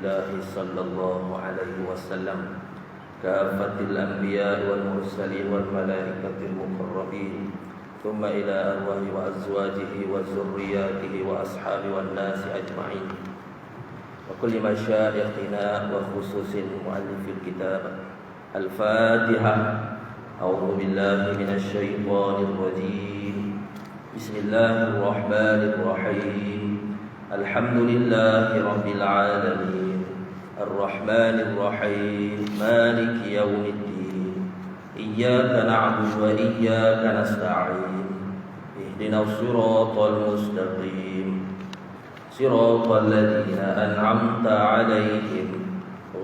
الله صلى الله عليه وسلم كافة الأنبياء والمرسلين والملائكة المقربين ثم إلى أرواح وأزواجه وذرياته وأصحابه والناس أجمعين وكل مشايخنا وخصوص مؤلف الكتاب. الفاتحة. أعوذ بالله من الشيطان الرجيم. بسم الله الرحمن الرحيم. الحمد لله رب العالمين الرحمن الرحيم مالك يوم الدين إياك نعبد وإياك نستعين اهدنا الصراط المستقيم صراط الذين أنعمت عليهم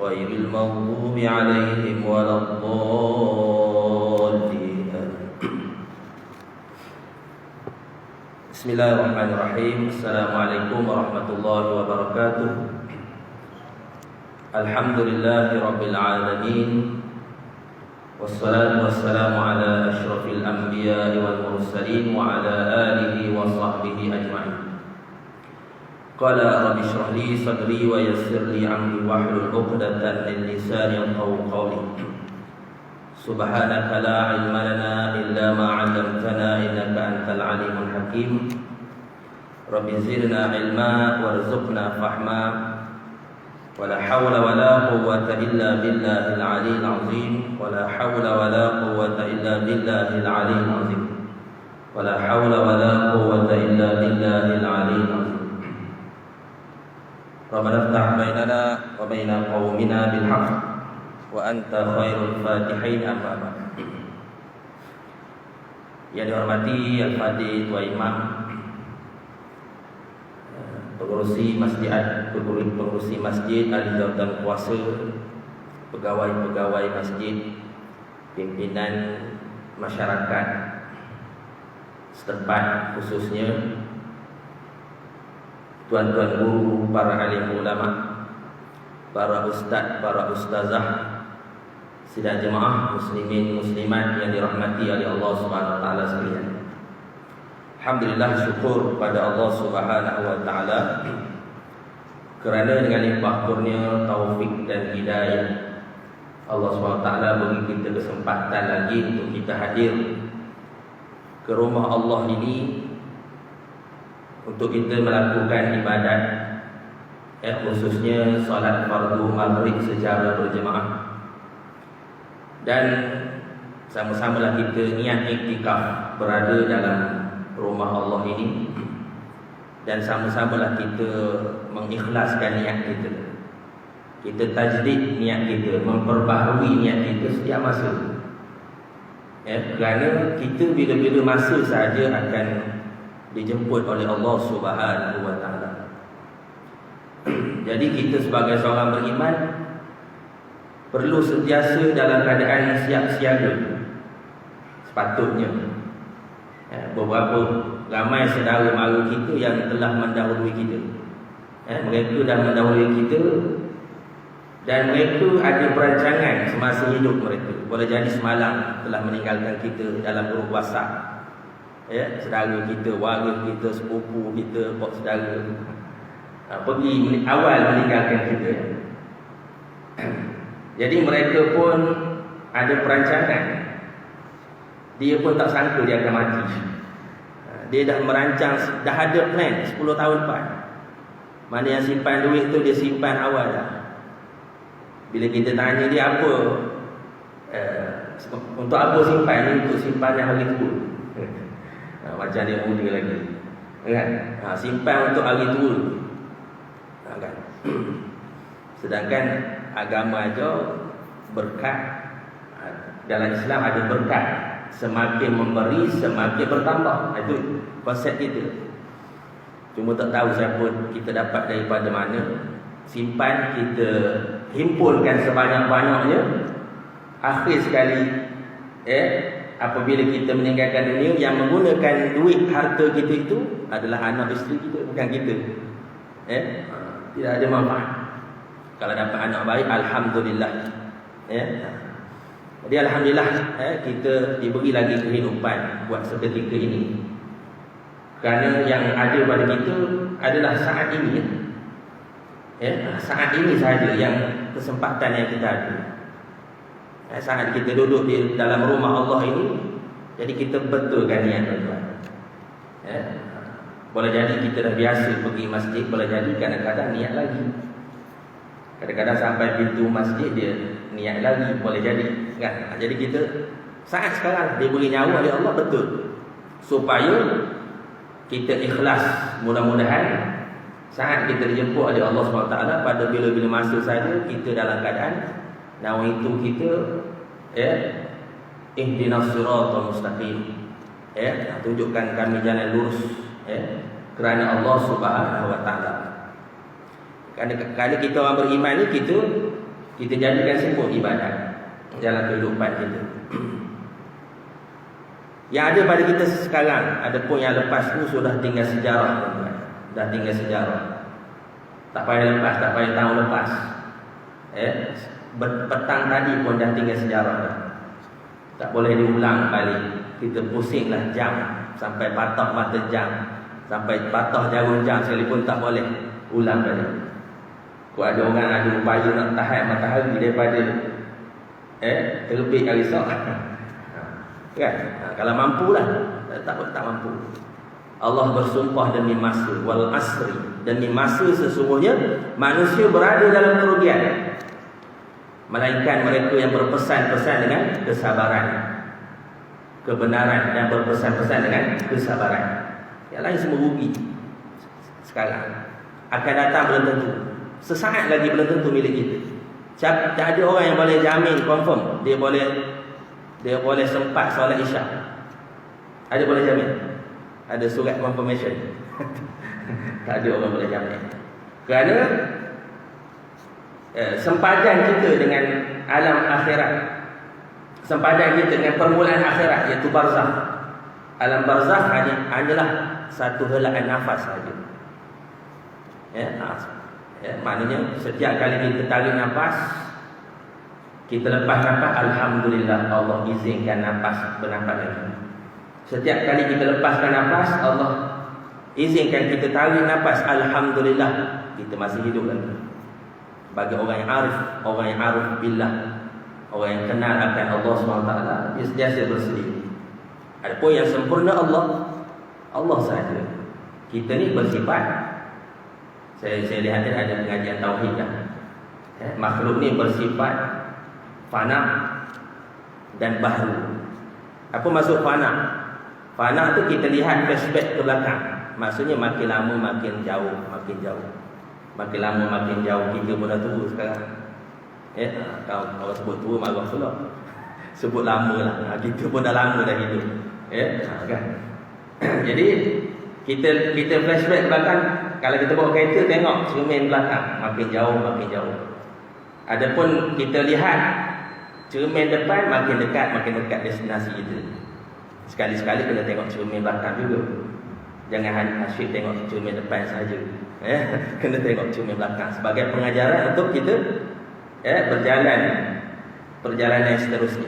غير المغضوب عليهم ولا الضالين. Bismillahirrahmanirrahim. Assalamualaikum warahmatullahi wabarakatuh. Alhamdulillahi rabbil alamin. Wassalatu wassalamu ala asyrafil anbiya'i wal mursalin wa ala alihi wa sahbihi ajma'in. Qala rabbi shrah li sadri wa yassir li amri wahlul 'uqdatam min lisani yafqahu qawli. Subhanaka la ilma lana illa ma 'allamtana innaka antal alimul hakim. Rabbi zidna ilma warzuqna fahma. Wala hawla wala quwwata illa billahil aliyyil azim. Wala hawla wala quwwata illa billahil aliyyil azim. Wala hawla wala quwwata illa billahil aliyyil azim. Rabbana iftah bainana wa baina qaumina bil haqq wa anta khairul fatihin. Amma ba'd. Yang dihormati Al-Fatih Tua Imam, pengurusi masjid, ahli jawatan kuasa, pegawai-pegawai masjid, pimpinan masyarakat setempat, khususnya tuan-tuan guru, para alim ulama, para ustaz, para ustazah, sidang jemaah muslimin muslimat yang dirahmati oleh Allah Subhanahu wa taala sekalian. Alhamdulillah, syukur pada Allah Subhanahu wa taala kerana dengan limpah kurnia, taufik dan hidayah Allah Subhanahu wa taala bagi kita kesempatan lagi untuk kita hadir ke rumah Allah ini untuk kita melakukan ibadat, khususnya solat fardu maghrib secara berjemaah. Dan sama-samalah kita niat iktikaf berada dalam rumah Allah ini, dan sama-samalah kita mengikhlaskan niat kita. Kita tajdid niat kita, memperbaharui niat kita setiap masa. Kerana kita bila-bila masa sahaja akan dijemput oleh Allah Subhanahu wa taala. Jadi kita sebagai seorang beriman perlu sentiasa dalam keadaan siap siaga. Sepatutnya beberapa ramai saudara mara kita yang telah mendahului kita. Mereka dah mendahului kita dan mereka ada perancangan semasa hidup mereka. Boleh jadi semalam telah meninggalkan kita dalam grup WhatsApp. Saudara kita, warga kita, sepupu kita, pok saudara pergi awal meninggalkan kita. Jadi mereka pun ada perancangan. Dia pun tak sangka dia akan mati. Dia dah merancang, dah ada plan 10 tahun lepas. Mana yang simpan duit tu dia simpan awal dah. Bila kita tanya dia apa, untuk apa simpan? Untuk simpan yang hari tua. Macam dia muda lagi, kan? Simpan untuk hari tua, kan? Sedangkan agama aja berkat, dalam Islam ada berkat, semakin memberi semakin bertambah. Itu konsep kita. Cuma tak tahu siapa kita dapat daripada mana. Simpan, kita himpunkan sebanyak-banyaknya. Akhir sekali apabila kita meninggalkan dunia, yang menggunakan duit harta kita itu adalah anak isteri kita, bukan kita. Tidak ada manfaat. Kalau dapat anak baik, alhamdulillah. Jadi alhamdulillah kita diberi lagi kehidupan buat seketika ini. Kerana yang ada pada kita adalah saat ini. Saat ini saja yang kesempatan yang kita ada. Saat kita duduk di dalam rumah Allah ini, jadi kita betulkan niat tuan-tuan. Boleh jadi kita dah biasa pergi masjid, boleh jadi kadang-kadang niat lagi. Kadang-kadang sampai pintu masjid dia niat lagi, boleh jadi kan. Jadi kita saat sekarang diberi nyawa oleh Allah betul, supaya kita ikhlas. Mudah-mudahan saat kita dijemput oleh Allah SWT pada bila-bila masa saja kita dalam keadaan nawaitu kita ihdinas siratal mustaqim, tunjukkan kami jalan lurus, kerana Allah Subhanahu wa taala. Kerana kita orang beriman ni kita jadikan sibuk ibadat dalam kehidupan kita. Yang ada pada kita sekarang, ada pun yang lepas tu sudah tinggal sejarah, tuan-tuan. Dah tinggal sejarah. Tak payah lepas, tak payah tahun lepas. Petang tadi pun dah tinggal sejarah dah. Tak boleh diulang balik. Kita pusinglah jam sampai patah mata jam, sampai patah jarum jam sekalipun tak boleh ulang balik. Kalau ada orang ada upaya nak tahan matahari daripada terbit hari esok kan? Kalau mampulah, tak mampu. Allah bersumpah demi masa, wal asri, demi masa sesungguhnya manusia berada dalam kerugian, melainkan mereka yang berpesan-pesan dengan kesabaran, kebenaran, dan berpesan-pesan dengan kesabaran. Yang lain semua rugi. Sekarang akan datang belum tentu, sesaat lagi belum tentu milik kita. Tak ada orang yang boleh jamin confirm dia boleh sempat solat isyak. Ada boleh jamin? Ada surat confirmation? Tak ada orang boleh jamin. Kerana sempadan kita dengan alam akhirat, sempadan kita dengan permulaan akhirat, iaitu barzakh. Alam barzakh hanyalah satu helaan nafas saja. Maknanya setiap kali kita tarik nafas, kita lepas nafas, alhamdulillah Allah izinkan nafas bernafas lagi. Setiap kali kita lepaskan nafas, Allah izinkan kita tarik nafas, alhamdulillah kita masih hidup lagi. Bagi orang yang arif billah, orang yang kenal akan Allah SWT, dia sentiasa bersedih. Adapun yang sempurna Allah sahaja. Kita ni bersifat, saya lihat ada pengajian tauhid kan. Makhluk ni bersifat fana dan baharu. Apa maksud fana? Fana tu kita lihat flashback ke belakang. Maksudnya makin lama makin jauh. Makin lama makin jauh. Kita pun dah tua sekarang. Kalau sebut tua marah pula. Sebut lama lah. Kita pun dah lama dah hidup. Kan? Jadi kita flashback belakang. Kalau kita bawa kereta, tengok cermin belakang makin jauh. Adapun kita lihat cermin depan, makin dekat destinasi kita. Sekali-sekali kena tengok cermin belakang juga. Jangan asyik tengok cermin depan saja. Kena tengok cermin belakang sebagai pengajaran untuk kita berjalan perjalanan seterusnya.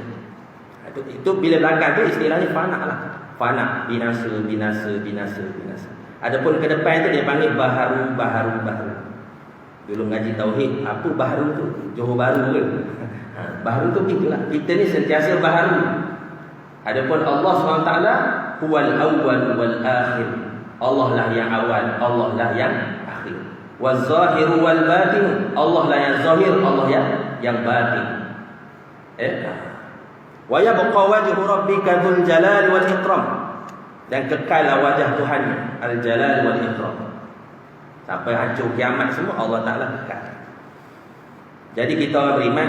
Itu bila belakang tu istilahnya fana lah. Fana, binasa. Adapun ke depan tu dia panggil baharu. Dulu ngaji tauhid, apa baharu tu? Johor Baru ke? Baharu tu itulah. Kita ni sentiasa baharu. Adapun Allah SWT huwal awwal wal akhir. Allah lah yang awal, Allah lah yang akhir. Waz zahiru wal batin. Allah lah yang zahir, Allah yang batin. Wa yabqa wajhu rabbika dzul jalali wal ikram. Dan kekallah wajah Tuhan al-jalal wal ikram. Sampai hancur kiamat semua Allah Ta'ala kekal. Jadi kita orang beriman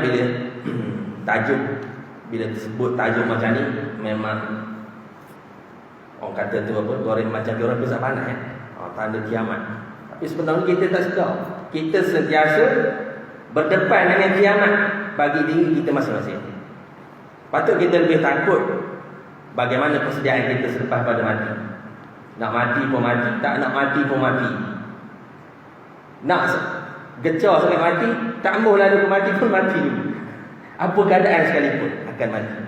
bila disebut tajuk macam ni, memang orang kata tu apa, goreng macam orang pisah panas tanda kiamat. Tapi sebenarnya kita tak sedar. Kita sentiasa berdepan dengan kiamat bagi diri kita masing-masing. Patut kita lebih takut bagaimana persediaan kita selepas pada mati. Nak mati pun mati, tak nak mati pun mati. Nak gecor sampai mati, tak mahu lalu mati pun mati dulu. Apa keadaan sekalipun akan mati.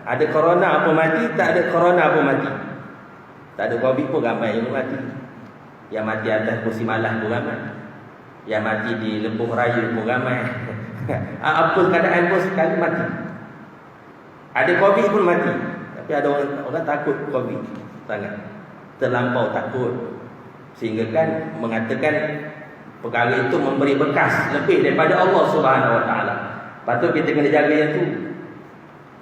Ada corona apa mati, tak ada corona apa mati. Tak ada covid pun ramai yang mati. Yang mati atas kursi malah pun ramai. Yang mati di Lembuh Raya pun ramai. Apa keadaan pun sekali mati. Ada COVID pun mati. Tapi ada orang takut COVID sangat. Terlampau takut. Sehingga kan mengatakan perkara itu memberi bekas lebih daripada Allah Subhanahu Wa Taala. Patut kita kena jaga yang tu.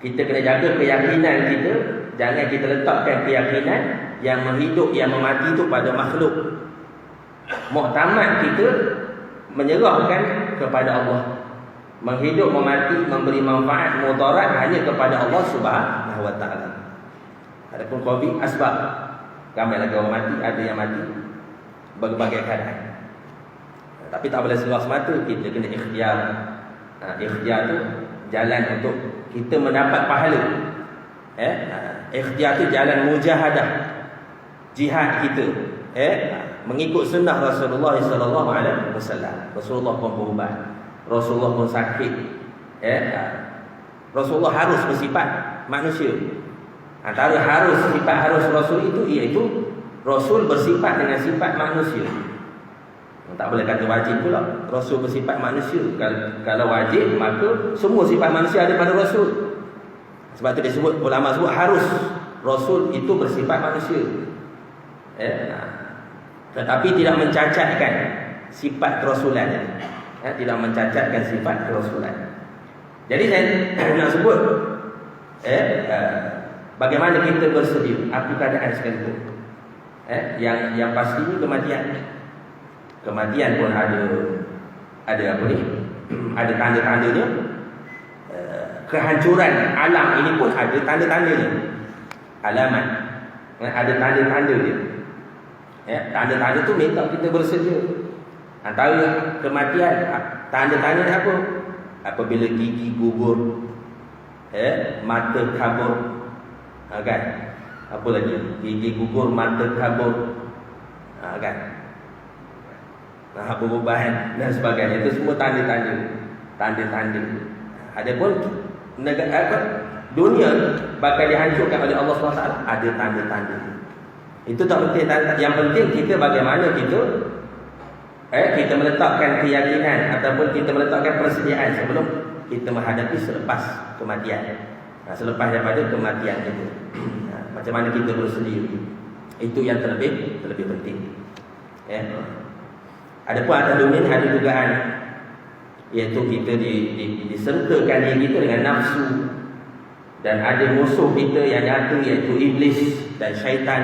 Kita kena jaga keyakinan kita. Jangan kita letakkan keyakinan yang menghidup, yang memati itu pada makhluk. Muktamad kita menyerahkan kepada Allah. Menghidup, memati, memberi manfaat, mudarat hanya kepada Allah Subhanahu Wa Taala. Adapun COVID asbab, ramai lagi orang mati, ada yang mati berbagai keadaan. Tapi tak boleh serah semata, kita kena ikhtiar. Ikhtiar tu jalan untuk kita mendapat pahala. Ikhtiar tu jalan mujahadah, jihad kita. Mengikut sunnah Rasulullah sallallahu alaihi wasallam. Rasulullah pun berubat, Rasulullah pun sakit. Rasulullah harus bersifat manusia. Antara sifat harus Rasul itu iaitu Rasul bersifat dengan sifat manusia. Tak boleh kata wajib pula Rasul bersifat manusia. Kalau wajib, maka semua sifat manusia ada pada Rasul. Sebab tu disebut, ulama sebut harus Rasul itu bersifat manusia. Tetapi tidak mencacatkan sifat kerasulan. Tidak mencacatkan sifat kerasulan. Jadi saya nak sebut bagaimana kita bersedia apa keadaan sekalipun. Yang pastinya kematian. Kematian pun ada apa ni? Ada tanda-tandanya. Kehancuran alam ini pun ada tanda-tandanya. Alamat. Ada tanda-tandanya. Tanda-tanda tu minta kita bersedia. Antara kematian, tanda-tandanya apa? Apabila gigi gugur, mata kabur, kan? Apa lagi? Gigi gugur, mata kabur, kan? Perubahan dan sebagainya. Itu semua tanda-tanda. Tanda-tanda. Adapun dunia bakal dihancurkan oleh Allah SWT, ada tanda-tanda. Itu tak penting. Yang penting kita bagaimana kita meletakkan keyakinan ataupun kita meletakkan persediaan sebelum kita menghadapi selepas kematian. Selepas daripada kematian itu, macam mana kita bersedia. Itu yang terlebih penting. Adapun atas dunia ada dugaan, iaitu kita disertakan diri kita dengan nafsu, dan ada musuh kita yang nyata iaitu iblis dan syaitan.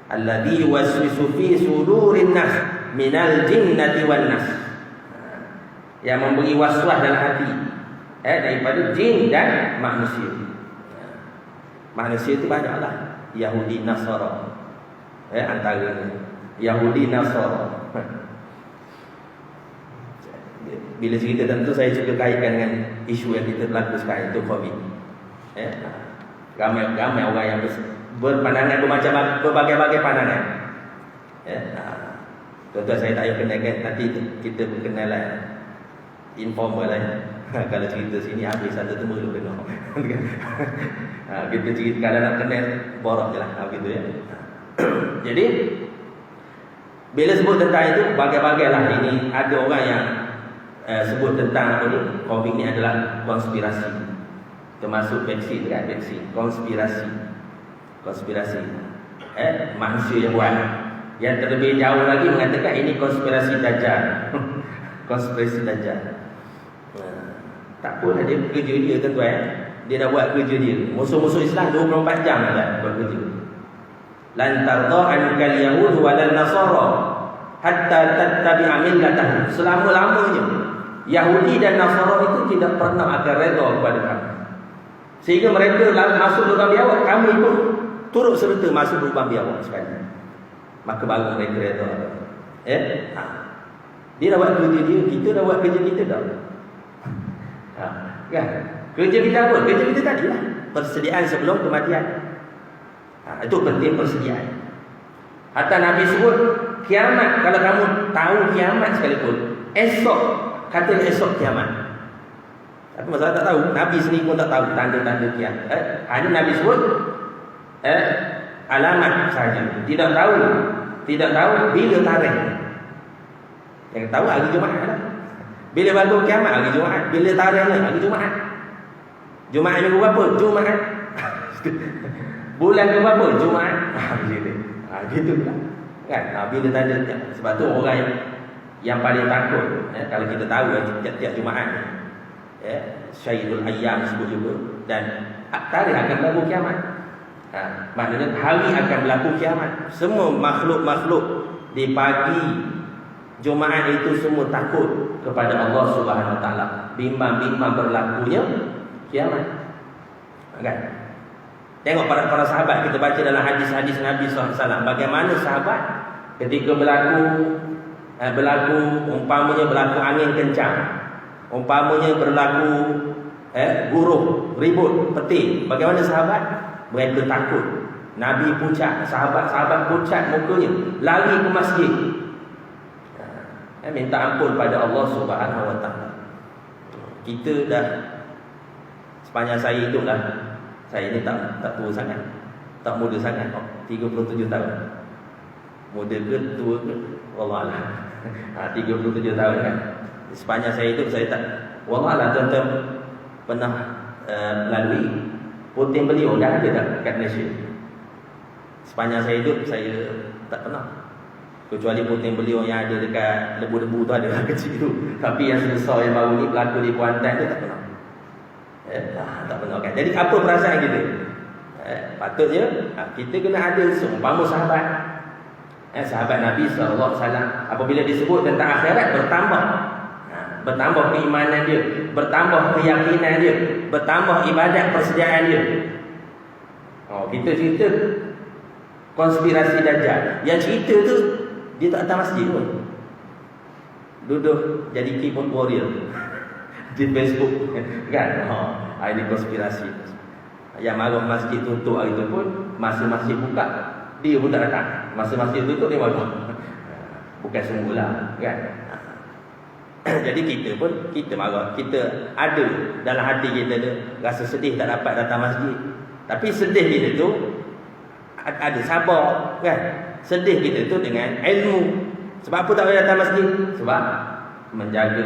Alladhi yuwaswisu fi sudurin nas minal jinnati wan nas, yang memberi waswas dalam hati daripada jin dan manusia. Manusia itu banyaklah, Yahudi, Nasara, antaranya Yahudi, Nasara. Bila cerita tentu saya cuba kaitkan dengan isu yang kita berlaku sekarang, itu COVID. Ramai orang yang berpandangan berbagai-bagai pandangan. Tuan-tuan saya tak payah kenalkan, nanti kita berkenalan informal lah. Kalau cerita sini habis satu temu dulu kena. Kita cerita kalau nak kenal borak je lah, begitu ya. Jadi bila sebut tentang itu, bagai-bagai lah. Ini ada orang yang sebut tentang apa ni, COVID ni adalah konspirasi, termasuk vaksin kan, vaksin konspirasi manusia yang buat. Yang terlebih jauh lagi mengatakan ini konspirasi Dajjal. Konspirasi Dajjal. Tak pun dia kerja dia tuan-tuan. Dia dah buat kerja dia. Musuh-musuh Islam 24 jam dah buat kerja. Lan tarda ankal yahud walal nasara hatta tattabi'a millatahum. Selama-lamanya Yahudi dan Nasara itu tidak pernah akan redha kepada kami. Sehingga mereka masuk lubang biawak, kami pun turut serta masuk lubang biawak sekali. Maka baru mereka redha. Dia dah buat kerja dia, kita dah buat kerja kita dah. Kan? Kerja kita apa? Kerja kita tadi lah. Persediaan sebelum kematian. Itu penting persediaan. Hatta Nabi sebut kiamat, kalau kamu tahu kiamat sekalipun, kata esok kiamat. Tapi masalah tak tahu. Nabi sendiri pun tak tahu tanda-tanda kiamat. Hanya Nabi sebut alamat saja. Tidak tahu bila tarikh. Yang tahu hari Jumaat lah. Bila berlaku kiamat hari Jumaat, bila tarikhnya hari Jumaat. Jumaat minggu berapa? Jumaat. Bulan ke berapa? Jumaat. Gitu lah. Kan? Bila tanda sebab tu orang yang paling takut kalau kita tahu tiap-tiap Jumaat Syairul Ayyam disebut juga, dan tarikh akan berlaku kiamat. Maknanya hari akan berlaku kiamat. Semua makhluk-makhluk di pagi Jumaat itu semua takut kepada Allah Subhanahu Wa Taala. Bimbang-bimbang berlakunya kiamat. Kan? Tengok para sahabat, kita baca dalam hadis-hadis Nabi SAW, bagaimana sahabat ketika berlaku umpamanya berlaku angin kencang, umpamanya berlaku guruh, ribut, petir, bagaimana sahabat? Mereka takut. Nabi pucat, sahabat pucat mukanya, lari ke masjid. Minta ampun pada Allah Subhanahu Wa Taala. Kita dah sepanjang saya hidup lah, saya ni tak tua sangat, tak muda sangat, 37 tahun. Muda ke tua ke wallahualam. 37 tahun kan. Sepanjang saya hidup saya tak, wallahualam, tuan-tuan pernah melalui puting beliau dah ada tak kat Malaysia? Sepanjang saya hidup saya tak pernah. Kecuali puting beliau yang ada dekat Lebu-Lebu tu ada kecil tu. Tapi yang sebesar yang baru ni berlaku di Kuantan tu tak pernah. Tak pernah kan. Jadi apa perasaan kita? Patutnya kita kena ada seumpama sahabat. Sahabat Nabi SAW apabila disebut tentang akhirat bertambah. Bertambah keimanan dia, bertambah keyakinan dia, bertambah ibadat persediaan dia. Kita cerita konspirasi Dajjal. Yang cerita tu dia tak datang masjid pun, duduk jadi keyboard warrior di Facebook kan. Ini konspirasi. Yang marah masjid tutup hari tu pun, masa masjid buka dia pun tak datang. Masa masjid tutup dia marah. Bukan semula kan. Jadi kita pun kita marah. Kita ada dalam hati kita tu rasa sedih tak dapat datang masjid. Tapi sedih kita tu ada sabar kan. Sedih kita tu dengan ilmu. Sebab apa tak boleh datang masjid? Sebab menjaga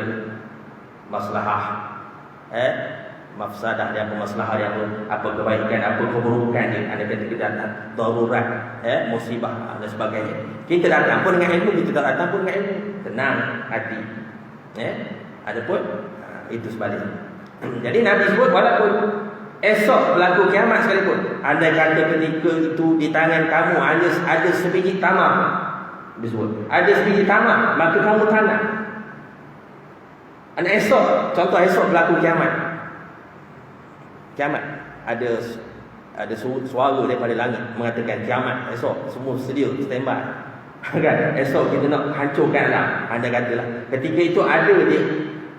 maslahah, mafsadah dia, apa maslahah dia, apa kebaikan, apa keburukan dia. Ada kata kita datang darurat, musibah dan sebagainya. Kita datang pun dengan ilmu, kita tak datang pun dengan ilmu. Tenang hati. Adapun itu sebaliknya. Jadi Nabi sebut walaupun esok berlaku kiamat sekalipun, andai kata ketika itu di tangan kamu ada sebiji tamar, disebut ada sebiji tamar, maka kamu tanam. Esok, contoh esok berlaku kiamat, ada suara daripada langit mengatakan kiamat esok, semua sedia standby kan. Esok kita nak hancurkanlah, andai katalah ketika itu ada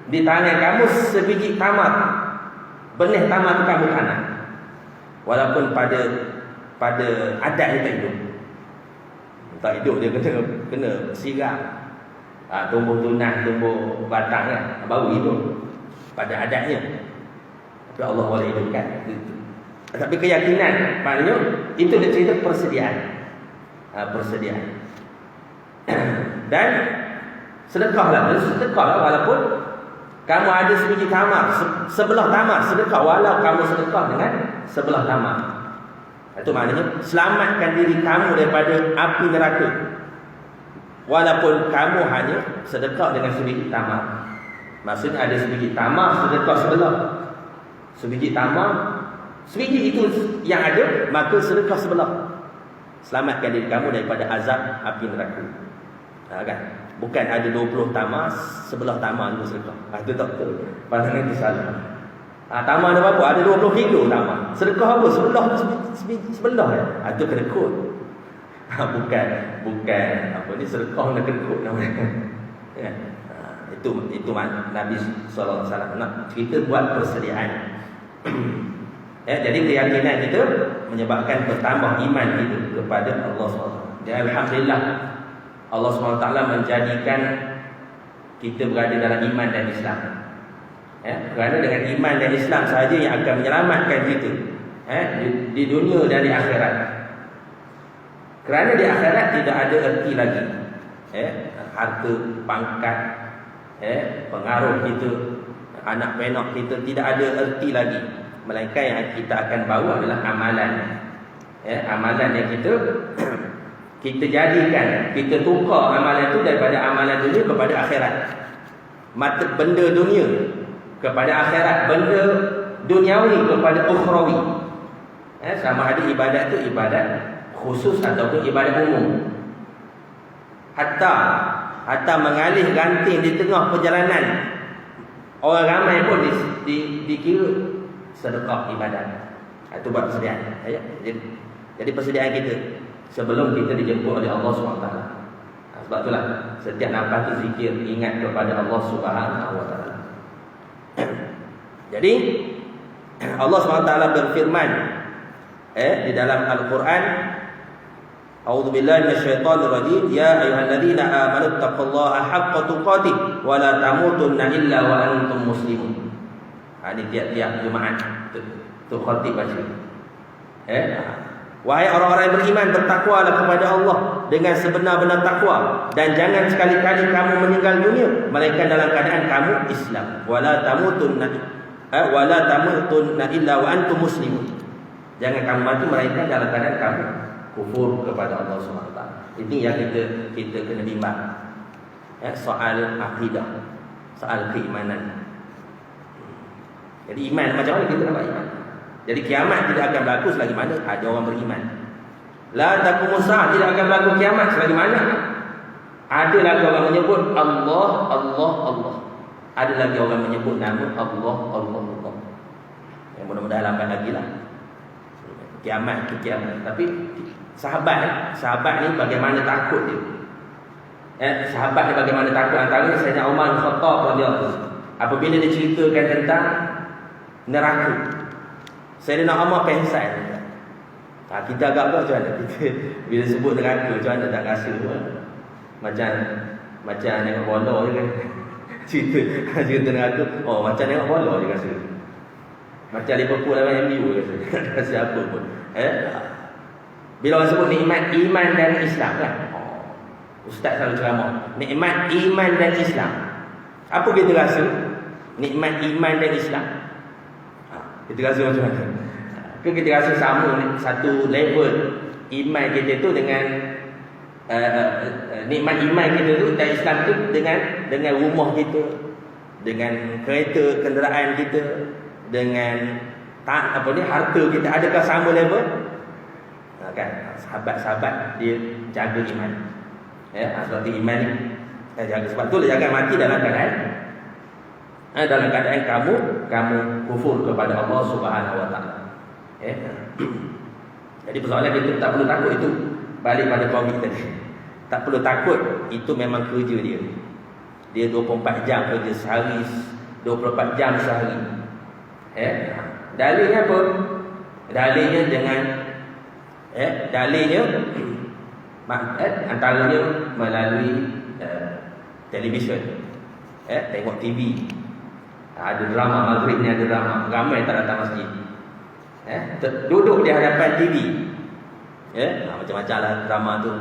di tangan kamu sebiji tamar, benih tamar tu kamu tanam. Walaupun pada adat dia tak hidup, dia kena siram, tumbuh tunas, tumbuh batang kan, baru hidup pada adatnya. Tapi Allah boleh hidupkan itu. Tapi keyakinan maknanya itu dia cerita persediaan. Persediaan. Dan sedekahlah walaupun kamu ada sebiji tamar, sebelah tamar, sedekah walau kamu sedekah dengan sebelah tamar. Itu maknanya selamatkan diri kamu daripada api neraka. Walaupun kamu hanya sedekah dengan sebiji tamar. Maksudnya ada sebiji tamar, sedekah sebelah. Sebiji tamar, sebiji itu yang ada, maka sedekah sebelah. Selamatkan diri kamu daripada azab api neraka. Kan? Bukan ada 20 tamar, sebelah tamar itu sedekah. Itu tak betul. Pandangan itu salah. Tamar ada berapa? Ada 20 kilo tamar. Sedekah apa? Sebelah ya. Itu kedekut. Bukan apa ni, sedekah nak kedekut namanya. Ya. Itu Nabi SAW nak cerita buat persediaan. Jadi keyakinan kita menyebabkan bertambah iman kita kepada Allah SWT. Dan alhamdulillah Allah SWT menjadikan kita berada dalam iman dan Islam. Kerana dengan iman dan Islam sahaja yang akan menyelamatkan kita di dunia dan di akhirat. Kerana di akhirat tidak ada erti lagi. harta, pangkat, pengaruh kita, anak penak kita tidak ada erti lagi, melainkan yang kita akan bawa adalah amalan. Amalan yang kita jadikan, kita tukar amalan itu daripada amalan dunia kepada akhirat. Mata benda dunia kepada akhirat, benda duniawi kepada ukhrawi. Sama ada ibadat itu ibadat khusus ataupun ibadat umum. Hatta mengalih ganting di tengah perjalanan, orang ramai pun dikira sedekah ibadat. Itu buat persediaan. Jadi persediaan kita sebelum kita dijemput oleh Allah SWT. Sebab itulah setiap nafas tu zikir, ingat kepada Allah SWT. Jadi Allah SWT berfirman di dalam Al-Quran, A'udzubillahi minasyaitonir rajim, ya ayyuhalladzina amanu taqullaha haqqa tuqatih wa la tamutunna illa wa antum muslimun. Ini tiap-tiap Jumaat tu khatib baca. Wahai orang-orang yang beriman, bertakwalah kepada Allah dengan sebenar-benar takwa, dan jangan sekali-kali kamu meninggal dunia melainkan dalam keadaan kamu Islam. Wala tamutunna illa wa antum muslimun. Jangan kamu mati melainkan dalam keadaan kamu kufur kepada Allah SWT. Ini yang kita kena bimbang. Soal akidah, soal keimanan. Jadi iman macam mana kita dapat iman? Jadi kiamat tidak akan berlaku selagi mana ada orang beriman. La taqumu sa'ah, tidak akan berlaku kiamat selagi mana ada lagi orang menyebut Allah, Allah, Allah. Ada lagi orang menyebut nama Allah, Allah, Allah. Yang mudah-mudahan lambat lagi lah kiamat ke kiamat. Tapi sahabat ni bagaimana takut dia. Sahabat ni bagaimana takut. Antaranya Sayyidina Umar bin Khattab radhiyallahu anhu, apabila dia ceritakan tentang neraka, Sayyidina Umar pengsan. Kita agak apa macam mana? Kita bila sebut neraka macam mana tak rasa macam tengok bola je kan. cerita neraka, macam tengok bola je rasa. Macam Liverpool lawan MU je rasa. Tak rasa apa pun. Bila orang sebut nikmat iman dan Islam kan. Ustaz selalu ceramah, nikmat iman dan Islam. Apa kita rasa? Nikmat iman dan Islam. Kita rasa macam mana? Kita rasa sama satu level iman kita tu dengan nikmat iman kita tu dan Islam tu dengan rumah kita, dengan kereta kenderaan kita, dengan harta kita, adakah sama level? Kan sahabat-sahabat dia jaga iman. Sebab iman ni jaga, sebab tu jangan mati dalam keadaan kamu kufur kepada Allah Subhanahu Wa Taala. Jadi persoalan kita tak perlu takut, itu balik pada COVID tadi. Tak perlu takut, itu memang kerja dia. Dia 24 jam kerja sehari, 24 jam sehari. Dalilnya apa? Dalilnya dengan antaranya melalui televisyen, tengok TV. Ada drama maghrib ni, ada drama, ramai tak datang masjid. Duduk di hadapan TV. Macam-macam lah drama tu.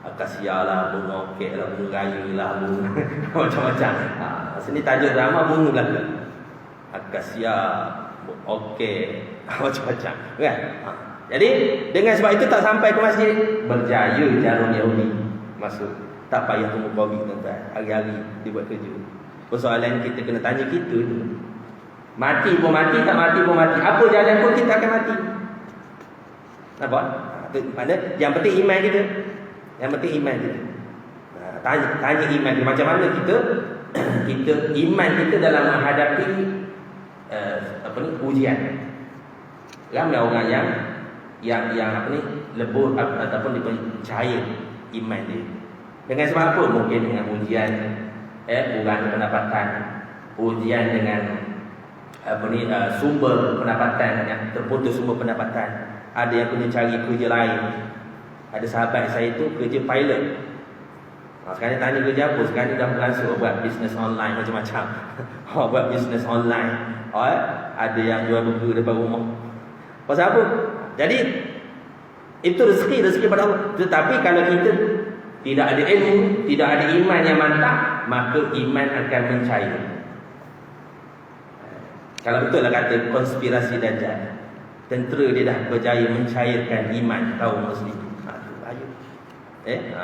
Akasia lah, bunga okey lah, bunga raya lah, bunga macam-macam. Sini tajuk drama bunga belaka. Akasia, okey, macam-macam kan. Jadi dengan sebab itu tak sampai ke masjid, berjaya jarum Yahudi masuk. Tak payah tunggu COVID tuan-tuan. Hari-hari dia buat kerja. Persoalan kita kena tanya kita tu. Mati pun mati, tak mati pun mati. Apa jalan pun kita akan mati. Nampak? Mana yang penting iman kita. Yang penting iman kita. Tanya iman kita. Macam mana kita iman kita dalam menghadapi ujian. Ramai orang yang lebur ataupun dipercaya iman dia. Dengan sebab apa? Mungkin dengan ujian kurang pendapatan, ujian dengan sumber pendapatan yang terputus sumber pendapatan. Ada yang kena cari kerja lain. Ada sahabat saya tu kerja pilot. Sekarang tanya kerja apa? Sekarang dah berlangsung buat bisnes online macam-macam. Buat bisnes online. Ada yang jual burger depan rumah. Pasal apa? Jadi itu rezeki pada Allah. Tetapi kalau tidak ada ilmu, tidak ada iman yang mantap, maka iman akan mencair. Kalau betul lah kata konspirasi Dajjal, tentera dia dah berjaya mencairkan iman kaum muslim. Itu bahaya.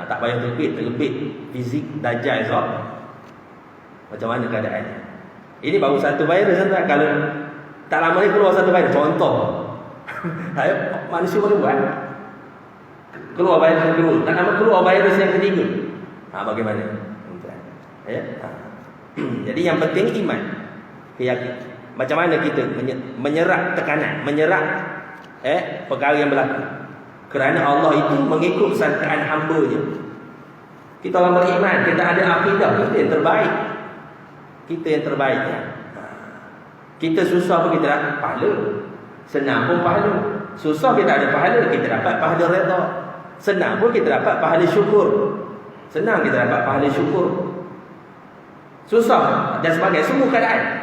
Tak payah terlebih fizik Dajjal so. Macam mana keadaannya? Ini baru satu virus kan? Kalau tak lama ni keluar satu virus, contoh. Manusia boleh buat. Keluar virus yang kedua, tak lama keluar virus yang ketiga. Bagaimana? Jadi yang penting iman, keyakinan. Macam mana kita menyerap tekanan, menyerap perkara yang berlaku. Kerana Allah itu mengikut sangkaan hamba-Nya. Kita orang beriman, kita ada akidah, kita yang terbaik. Kita yang terbaik. Kita susah pun kita dapat pahala. Senang pun pahala. Susah kita ada pahala, kita dapat pahala redha. Senang pun kita dapat pahala syukur. Senang kita dapat pahala syukur. Susah dan sebagainya.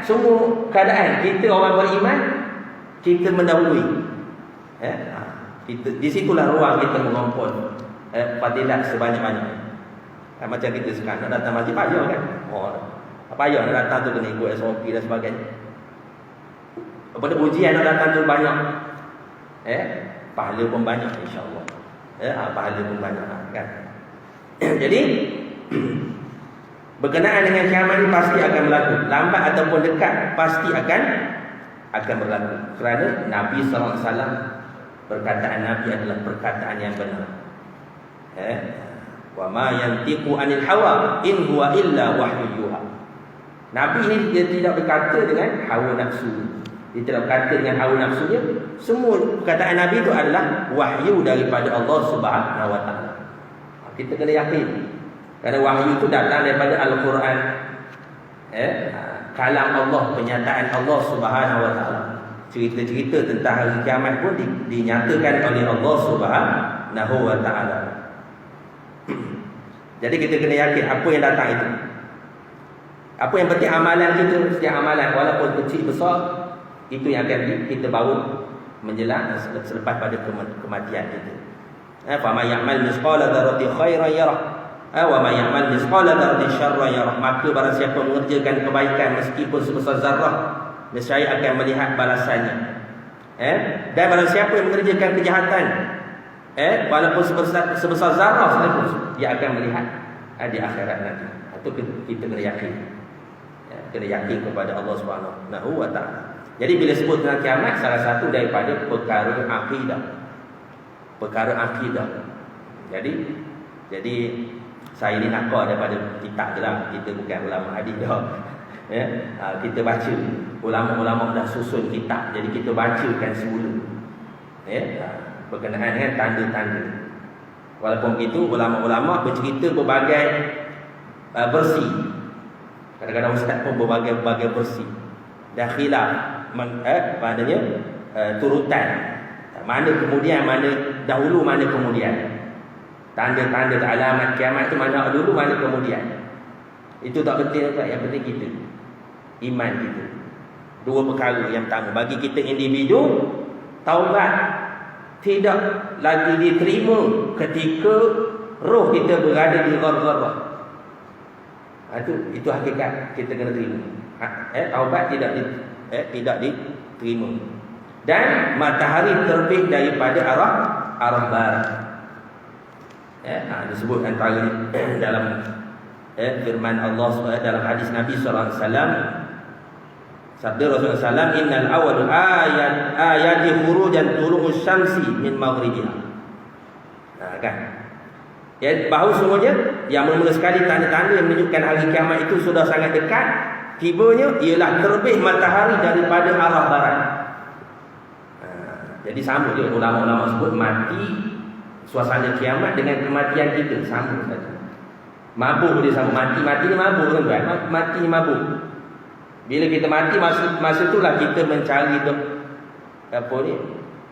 Semua keadaan kita orang beriman, kita mendahului. Di situlah ruang kita mengompol fadilat sebanyak-banyaknya. Macam kita sekarang nak datang masjid payah kan? Payah nak datang tu kena ikut SOP dan sebagainya. Pada ujian nak datang tu banyak. Pahala pun banyak insya-Allah. Pahala pun banyak kan. Jadi berkenaan dengan kiamat ini pasti akan berlaku. Lambat ataupun dekat pasti akan berlaku. Kerana Nabi SAW, perkataan Nabi adalah perkataan yang benar. Wa ma yantiqu anil hawa in huwa illa wahyu yuha. Nabi ini dia tidak berkata dengan hawa nafsu. Dia tidak berkata dengan hawa nafsunya. Semua perkataan Nabi itu adalah wahyu daripada Allah Subhanahu wa taala. Kita kena yakin. Kerana wahyu itu datang daripada Al-Quran. Kalam Allah, penyataan Allah Subhanahu wa taala. Cerita-cerita tentang hari kiamat pun dinyatakan oleh Allah Subhanahu wa taala. Jadi kita kena yakin apa yang datang itu. Apa yang penting amalan kita, setiap amalan walaupun kecil besar, itu yang akan kita bawa menjelang selepas pada kematian kita. Fa may ya'mal misqala dzarratin khairan yarah. Wa may ya'mal misqala dzarratin syarran yarah. Maka barang siapa mengerjakan kebaikan meskipun sebesar zarah, nescaya akan melihat balasannya. Dan barang siapa yang mengerjakan kejahatan, walaupun sebesar zarah sekalipun, dia akan melihat di akhirat nanti. Itu kita kena yakin. Kena yakin kepada Allah Subhanahu wa taala. Jadi bila sebut tentang kiamat, salah satu daripada perkara akidah. Perkara akidah. Jadi saya ni nakal daripada kitab je lah. Kita bukan ulama hadis dah. Kita baca. Ulama-ulama dah susun kitab. Jadi kita bacakan semula. Berkenaan dengan tanda-tanda. Walaupun begitu, ulama-ulama bercerita berbagai versi. Kadang-kadang ustaz pun berbagai versi. Dah khilaf maknanya turutan. Mana kemudian, mana dahulu, mana kemudian. Tanda-tanda alamat kiamat itu mana dulu, mana kemudian. Itu tak penting apa, yang penting kita iman kita. Dua perkara yang pertama, bagi kita individu, taubat tidak lagi diterima ketika roh kita berada di ghargharah. Itu hakikat kita kena terima. Taubat tidak diterima. Dan matahari terbit daripada arah barat. Disebut antara dalam firman Allah dalam hadis Nabi sallallahu alaihi wasallam, sabda Rasulullah sallallahu alaihi wasallam, innal awwal ayati khurujan tulu'us syamsi min maghribiha. Kan? Bahawa semuanya yang mula sekali tanda-tanda yang menunjukkan hari kiamat itu sudah sangat dekat, tibanya ialah terbit matahari daripada arah barat. Jadi sama je ulama-ulama sebut mati, suasana kiamat dengan kematian kita sama saja. Mabuk dia sama, mati ni mabuk kan? Mati ni mabuk. Bila kita mati, masa itulah kita mencari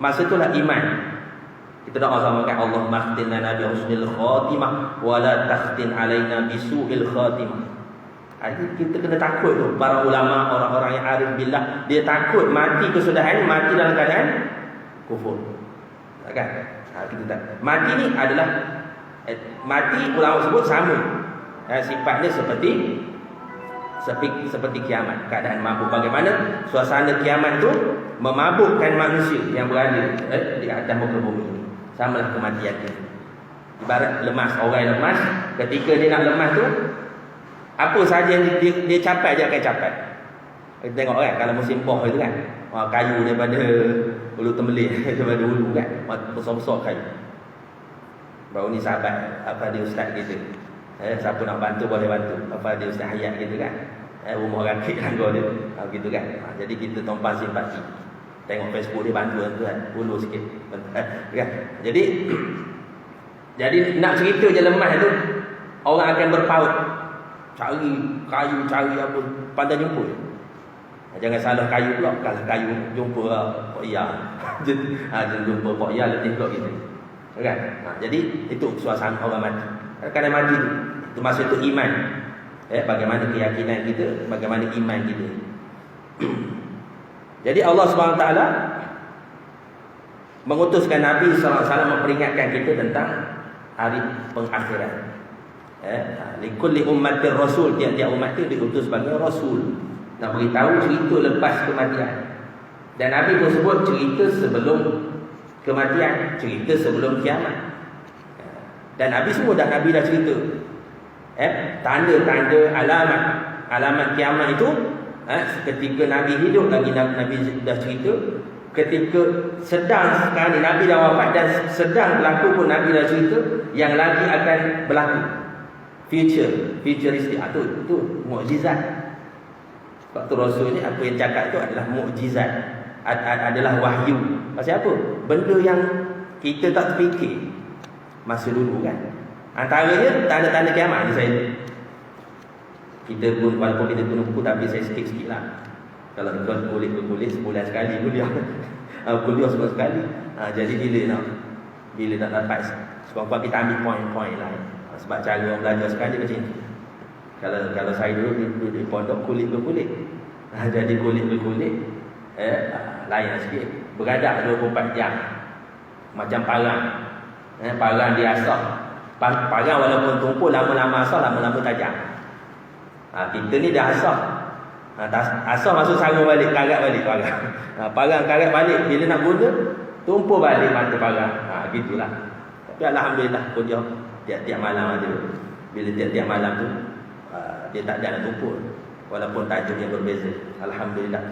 masa itulah iman. Kita doa samakan Allah makhtin lana bi husnil khatimah wa la takhtin alaina bi su'il khatimah. Kita kena takut tu. Para ulama, orang-orang yang arif billah, dia takut mati kesudahan, mati dalam keadaan kufur. Kan? Kita tak. Mati ni adalah Mati ulama sebut sama. Sifatnya seperti kiamat, keadaan mabuk. Bagaimana suasana kiamat tu memabukkan manusia yang berada di atas muka bumi. Samalah kematian dia. Ibarat lemas, orang lemas, ketika dia nak lemas tu, apa sahaja yang dia capai dia akan capai. Kita tengok kan, kalau musim poh itu kan, kayu daripada Ulu Temelit, daripada Ulu kan, besar-besar kayu. Baru ni sahabat apa dia ustaz kita, siapa nak bantu boleh bantu, apa dia ustaz Hayat gitu kan, rumah rakit tangga dia, gitu kan. Jadi kita tumpang simpati, tengok Facebook dia bantu kan, Ulu sikit kan. Jadi nak cerita je lemah tu, orang akan berpaut, cari kayu, cari apa, pandai jumpa. Jangan salah kayu pula, kalau kayu jumpa Pak Ia, jumpa Pak Ia letih pula kita. Kan? Jadi itu suasana orang mati. Kadang mati itu maksud itu iman. Bagaimana keyakinan kita, bagaimana iman kita. Jadi Allah SWT mengutuskan Nabi SAW memperingatkan kita tentang hari pengakhiran. Likulli ummatir rasul, tiap-tiap umat itu diutus sebagai rasul, nak beritahu cerita lepas kematian. Dan Nabi pun sebut cerita sebelum kematian, cerita sebelum kiamat. Dan Nabi semua Nabi dah cerita tanda-tanda alamat kiamat itu. Ketika Nabi hidup lagi Nabi dah cerita. Ketika sedang sekarang Nabi dah wafat dan sedang berlaku pun Nabi dah cerita yang lagi akan berlaku. Futuristik. Itu mukjizat. Waktu Rasul ni apa yang cakap tu adalah mukjizat, adalah wahyu. Pasal apa? Benda yang kita tak terfikir masa dulu kan. Antaranya tanda-tanda kiamat ni saya. Kita pun walaupun kita guna buku tapi saya sikit-sikit lah. Kalau tuan kulit sebulan sekali kuliah. Kuliah sebulan sekali. Jadi bila nak dapat sekurang-kurang kita ambil poin-poin lah. Sebab cara orang belajar sekali macam ni. Kalau saya dulu di pondok kulit berkulit. Jadi kulit berkulit lain sikit. Beradak 24 jam. Macam parang. Parang diasah. Parang walaupun tumpul lama-lama asah, lama-lama tajam. Kita ni dah asah. Asah masuk sarung balik, karat balik parang. Parang karat balik, bila nak guna tumpul balik mata parang. Gitulah. Tapi alhamdulillah kuliah tiap-tiap malam ada. Bila tiap-tiap malam tu dia tak ada nak tumpul walaupun tajuk yang berbeza. Alhamdulillah.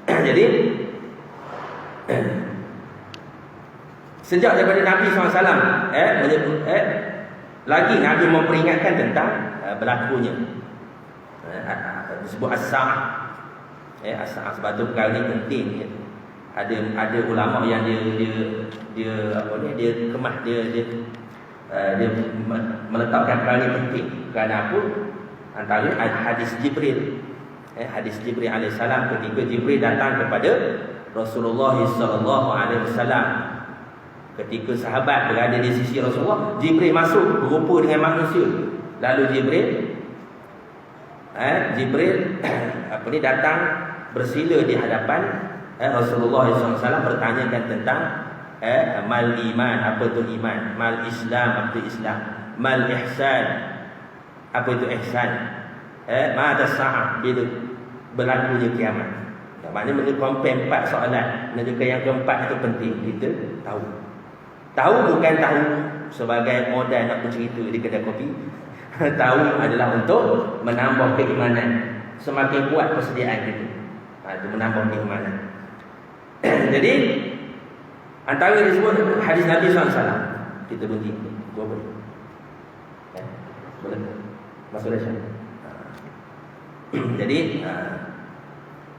Jadi sejak daripada Nabi SAW menyebut lagi Nabi memperingatkan tentang berlakunya disebut as-sa'ah. As-sa'ah sebab tu perkara ni penting. Ada ulama yang dia kemas dia meletakkan perkara ni penting. Kerana apa? Antara hadis Jibril. Hadis Jibril alaihissalam ketika Jibril datang kepada Rasulullah sallallahu alaihi wasallam. Ketika sahabat berada di sisi Rasulullah, Jibril masuk berupa dengan manusia. Lalu Jibril datang bersila di hadapan Rasulullah SAW, bertanyakan tentang mal iman, apa itu iman, mal Islam, apa itu Islam, mal ihsan, apa itu ihsan, mada sa'ah, bila berlakunya kiamat. Maknanya mencompare 4 soalan. Menunjukkan yang keempat itu penting kita tahu bukan tahu sebagai modal nak bercerita di kedai kopi. Tahu adalah untuk menambah keimanan, semakin kuat persediaan kita. Itu menambah keimanan. Jadi antara disebut hadis Nabi SAW. Kita berhenti. Gua boleh. Boleh. Masuk dah. Jadi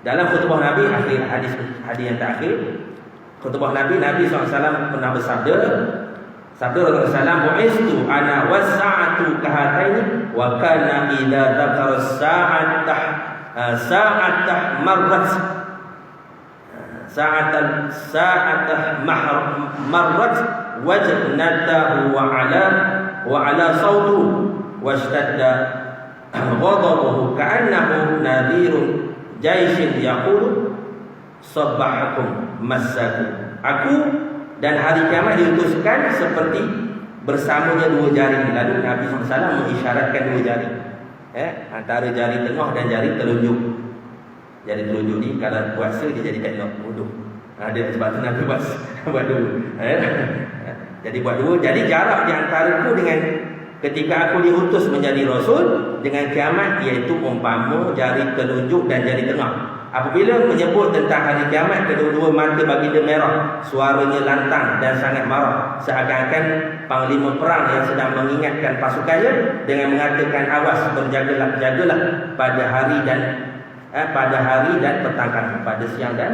dalam khutbah Nabi, akhir hadis yang terakhir khutbah Nabi SAW pernah bersabda, sabda Rasulullah, bu'istu ana wasa'atu kahataini wa kana idza dzakara sa'atah marrat marrat wajnatahu wa ala sawtu washtadda ghadabuhu ka'annahu nadhirun jaishin yaqulu sabbahakum massaku. Aku dan hari kiamat diutuskan seperti bersamanya dua jari. Lalu Nabi SAW mengisyaratkan dua jari, antara jari tengah dan jari telunjuk. Jari telunjuk ni kalau puasa dia jadi tak nak wuduk. Dia sebab tu Nabi buat dua. Jadi buat dua. Jadi jarak di antara aku dengan ketika aku diutus menjadi Rasul dengan kiamat, iaitu umpama jari telunjuk dan jari tengah. Apabila menyebut tentang hari kiamat, kedua-dua mata baginda merah, suaranya lantang dan sangat marah, seakan-akan panglima perang yang sedang mengingatkan pasukannya dengan mengatakan, awas, berjagalah, jagalah pada hari dan petang kami, pada siang dan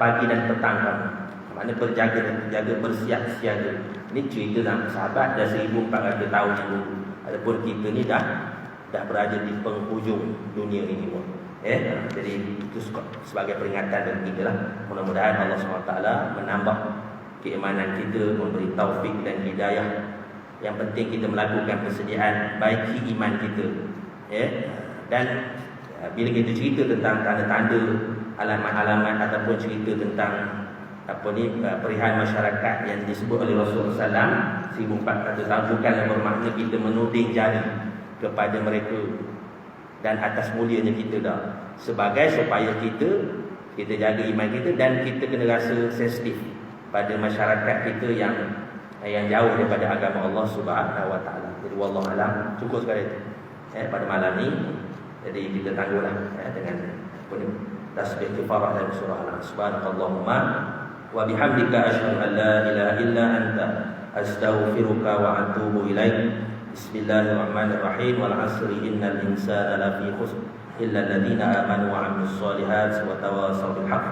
pagi dan petang kami. Maknanya berjaga bersiap-siaga. Ini cerita dalam sahabat dah 1400 tahun yang dulu. Adapun kita ni dah berada di penghujung dunia ini pun. Jadi itu sebagai peringatan bagi kita lah. Mudah-mudahan Allah SWT menambah keimanan kita, memberi taufik dan hidayah. Yang penting kita melakukan persediaan baiki iman kita. Dan bila kita cerita tentang tanda-tanda, alamat-alamat ataupun cerita tentang perihal masyarakat yang disebut oleh Rasulullah SAW 1400 tahun, bukanlah bermakna kita menuding jari kepada mereka dan atas mulianya kita dah. Sebagai supaya kita jaga iman kita, dan kita kena rasa sensitif pada masyarakat kita yang jauh daripada agama Allah Subhanahu Wa Taala. Jadi wallahu alam, cukup sekali itu pada malam ni. Jadi kita tangguhlah dengan tasbih kifarah dan surah Al-Asr. Subhanakallahumma wa bihamdika asyhadu an la ilaha illa anta astaghfiruka wa atubu ilaik. Bismillahirrahmanirrahim. Wal 'asri innal insana lafi khusr illa alladziina aamanu wa 'amilus shalihaati wa tawassaw bil haqq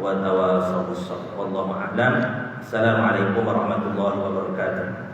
wa tawassaw bis sabr. Wallahu a'lam. Assalamualaikum warahmatullahi wabarakatuh.